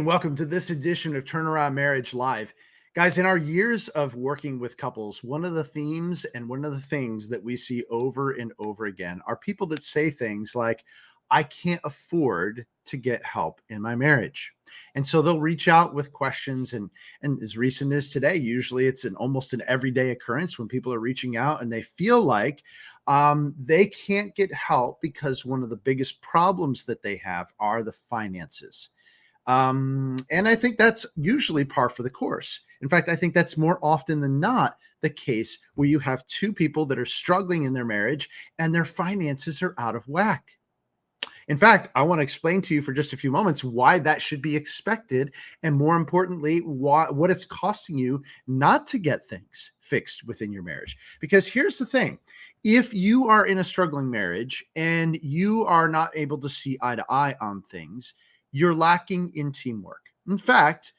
welcome to this edition of Turnaround Marriage Live. Guys, in our years of working with couples, one of the themes and one of the things that we see over and over again are people that say things like, I can't afford to get help in my marriage. And so they'll reach out with questions and as recent as today, usually it's almost an everyday occurrence when people are reaching out and they feel like they can't get help because one of the biggest problems that they have are the finances. And I think that's usually par for the course. In fact, I think that's more often than not the case where you have two people that are struggling in their marriage and their finances are out of whack. In fact, I want to explain to you for just a few moments why that should be expected, and more importantly, what it's costing you not to get things fixed within your marriage. Because here's the thing. If you are in a struggling marriage and you are not able to see eye to eye on things, you're lacking in teamwork. In fact,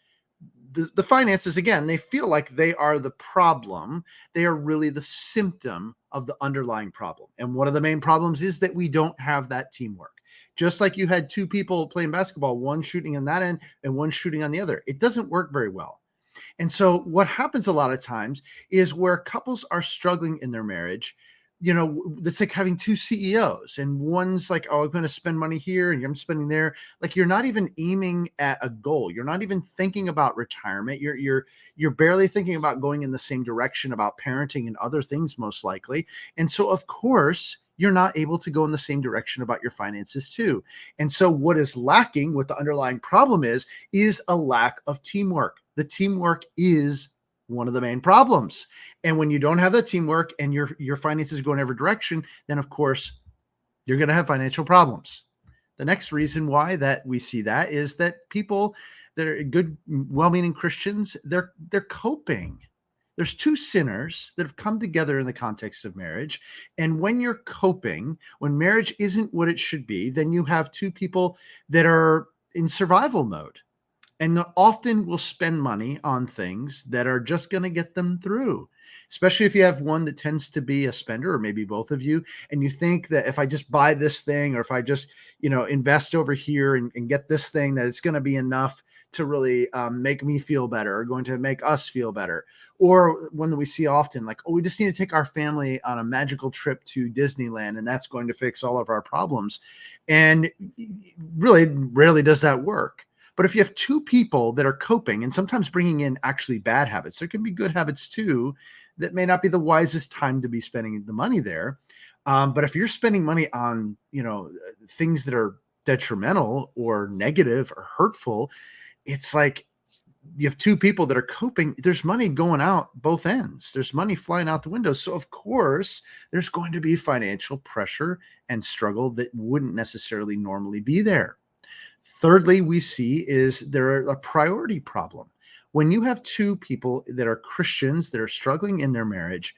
the finances, again, they feel like they are the problem. They are really the symptom of the underlying problem. And one of the main problems is that we don't have that teamwork. Just like you had two people playing basketball, one shooting on that end and one shooting on the other. It doesn't work very well. And so what happens a lot of times is where couples are struggling in their marriage, it's like having two CEOs and one's like, oh, I'm going to spend money here and I'm spending there. Like you're not even aiming at a goal. You're not even thinking about retirement. You're barely thinking about going in the same direction about parenting and other things most likely. And so of course, you're not able to go in the same direction about your finances too. And so what is lacking, what the underlying problem is a lack of teamwork. The teamwork is one of the main problems. And when you don't have that teamwork and your finances go in every direction, then of course you're going to have financial problems. The next reason why that we see that is that people that are good, well-meaning Christians, they're coping. There's two sinners that have come together in the context of marriage. And when you're coping, when marriage isn't what it should be, then you have two people that are in survival mode. And often will spend money on things that are just going to get them through, especially if you have one that tends to be a spender, or maybe both of you, and you think that if I just buy this thing, or if I just, invest over here and get this thing, that it's going to be enough to really make me feel better, or going to make us feel better. Or one that we see often, like, oh, we just need to take our family on a magical trip to Disneyland, and that's going to fix all of our problems. And really, rarely does that work. But if you have two people that are coping and sometimes bringing in actually bad habits, there can be good habits too that may not be the wisest time to be spending the money there. But if you're spending money on, things that are detrimental or negative or hurtful, it's like you have two people that are coping. There's money going out both ends. There's money flying out the window. So of course, there's going to be financial pressure and struggle that wouldn't necessarily normally be there. Thirdly, we see is there a priority problem. When you have two people that are Christians that are struggling in their marriage,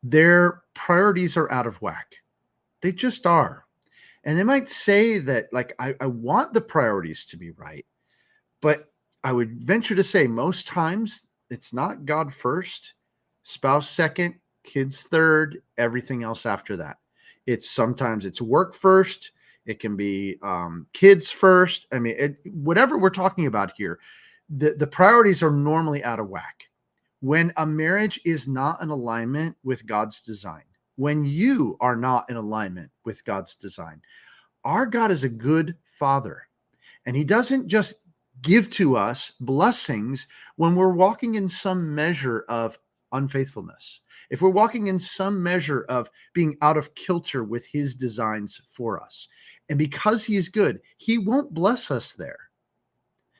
their priorities are out of whack. They just are. And they might say that, like, I want the priorities to be right, but I would venture to say most times it's not God first, spouse second, kids third, everything else after that. Sometimes it's work first. It can be kids first. I mean, whatever we're talking about here, the priorities are normally out of whack. When a marriage is not in alignment with God's design, when you are not in alignment with God's design, our God is a good father. And he doesn't just give to us blessings when we're walking in some measure of unfaithfulness. If we're walking in some measure of being out of kilter with his designs for us. And because he is good, he won't bless us there.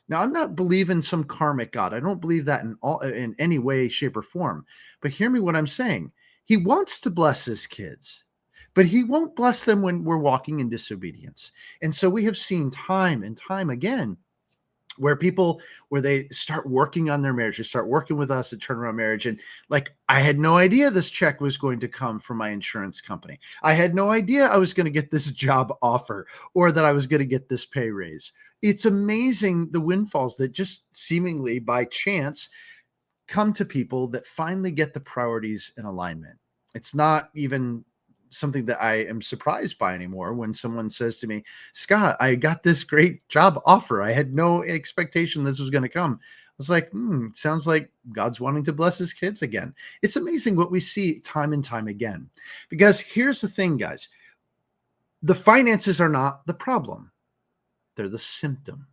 Now, I'm not believing some karmic God. I don't believe that in any way, shape, or form. But hear me what I'm saying. He wants to bless his kids, but he won't bless them when we're walking in disobedience. And so we have seen time and time again where they start working on their marriage, they start working with us at Turnaround Marriage. And like, I had no idea this check was going to come from my insurance company. I had no idea I was going to get this job offer or that I was going to get this pay raise. It's amazing the windfalls that just seemingly by chance come to people that finally get the priorities in alignment. It's not even something that I am surprised by anymore when someone says to me, Scott, I got this great job offer. I had no expectation this was going to come. I was like, sounds like God's wanting to bless his kids again. It's amazing what we see time and time again. Because here's the thing, guys, the finances are not the problem, they're the symptom.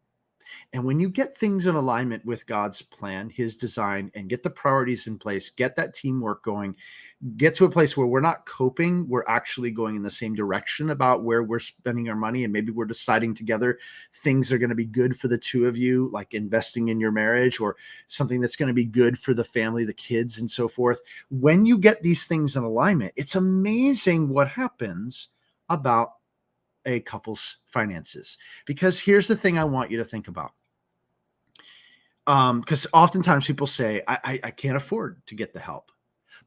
And when you get things in alignment with God's plan, his design, and get the priorities in place, get that teamwork going, get to a place where we're not coping, we're actually going in the same direction about where we're spending our money. And maybe we're deciding together things are going to be good for the two of you, like investing in your marriage, or something that's going to be good for the family, the kids, and so forth. When you get these things in alignment, it's amazing what happens about a couple's finances. Because here's the thing I want you to think about. Because oftentimes people say, I can't afford to get the help.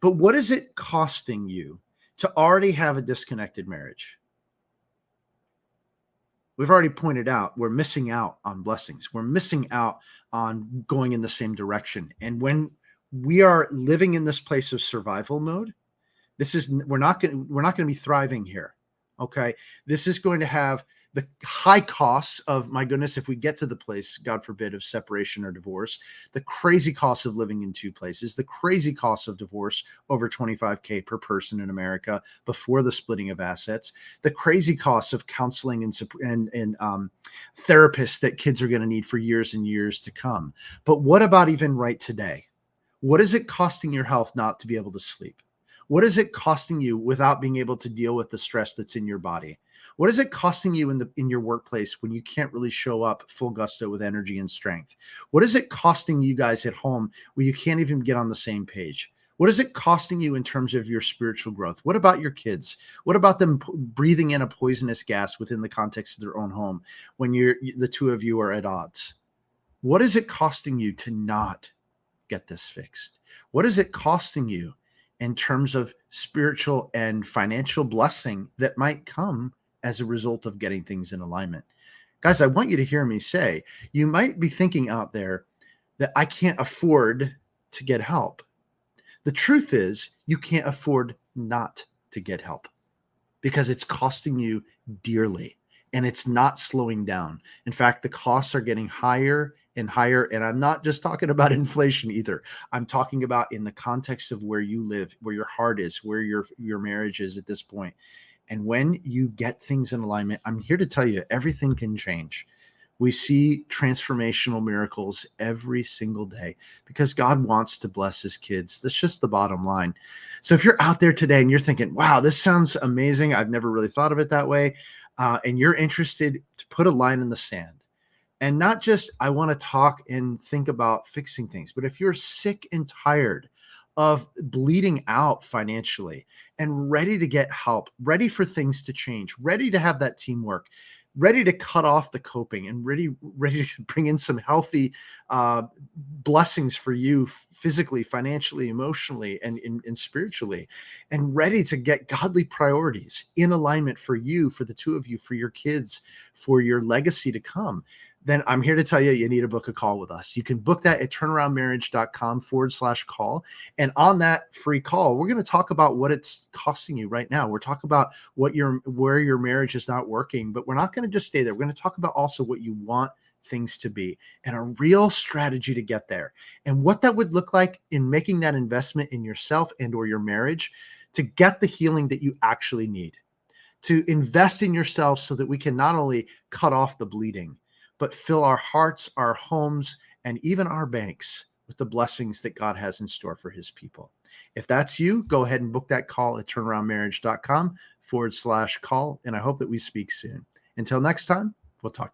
But what is it costing you to already have a disconnected marriage? We've already pointed out we're missing out on blessings. We're missing out on going in the same direction. And when we are living in this place of survival mode, we're not going to be thriving here. Okay. This is going to have the high costs of, my goodness, if we get to the place, God forbid, of separation or divorce, the crazy costs of living in two places, the crazy costs of divorce, over 25K per person in America before the splitting of assets, the crazy costs of counseling and therapists that kids are going to need for years and years to come. But what about even right today? What is it costing your health not to be able to sleep? What is it costing you without being able to deal with the stress that's in your body? What is it costing you in your workplace when you can't really show up full gusto with energy and strength? What is it costing you guys at home where you can't even get on the same page? What is it costing you in terms of your spiritual growth? What about your kids? What about them breathing in a poisonous gas within the context of their own home when the two of you are at odds? What is it costing you to not get this fixed? What is it costing you in terms of spiritual and financial blessing that might come as a result of getting things in alignment? Guys, I want you to hear me say, you might be thinking out there that I can't afford to get help. The truth is, you can't afford not to get help because it's costing you dearly and it's not slowing down. In fact, the costs are getting higher and higher. And I'm not just talking about inflation either. I'm talking about in the context of where you live, where your heart is, where your marriage is at this point. And when you get things in alignment, I'm here to tell you, everything can change. We see transformational miracles every single day because God wants to bless his kids. That's just the bottom line. So if you're out there today and you're thinking, wow, this sounds amazing, I've never really thought of it that way, and you're interested to put a line in the sand, and not just, I want to talk and think about fixing things, but if you're sick and tired of bleeding out financially and ready to get help, ready for things to change, ready to have that teamwork, ready to cut off the coping, and ready to bring in some healthy blessings for you physically, financially, emotionally, and spiritually, and ready to get godly priorities in alignment for you, for the two of you, for your kids, for your legacy to come, then I'm here to tell you, you need to book a call with us. You can book that at turnaroundmarriage.com/call. And on that free call, we're going to talk about what it's costing you right now. We're talking about where your marriage is not working, but we're not going to just stay there. We're going to talk about also what you want things to be and a real strategy to get there, and what that would look like in making that investment in yourself and or your marriage to get the healing that you actually need, to invest in yourself so that we can not only cut off the bleeding, but fill our hearts, our homes, and even our banks with the blessings that God has in store for his people. If that's you, go ahead and book that call at turnaroundmarriage.com/call. And I hope that we speak soon. Until next time, we'll talk.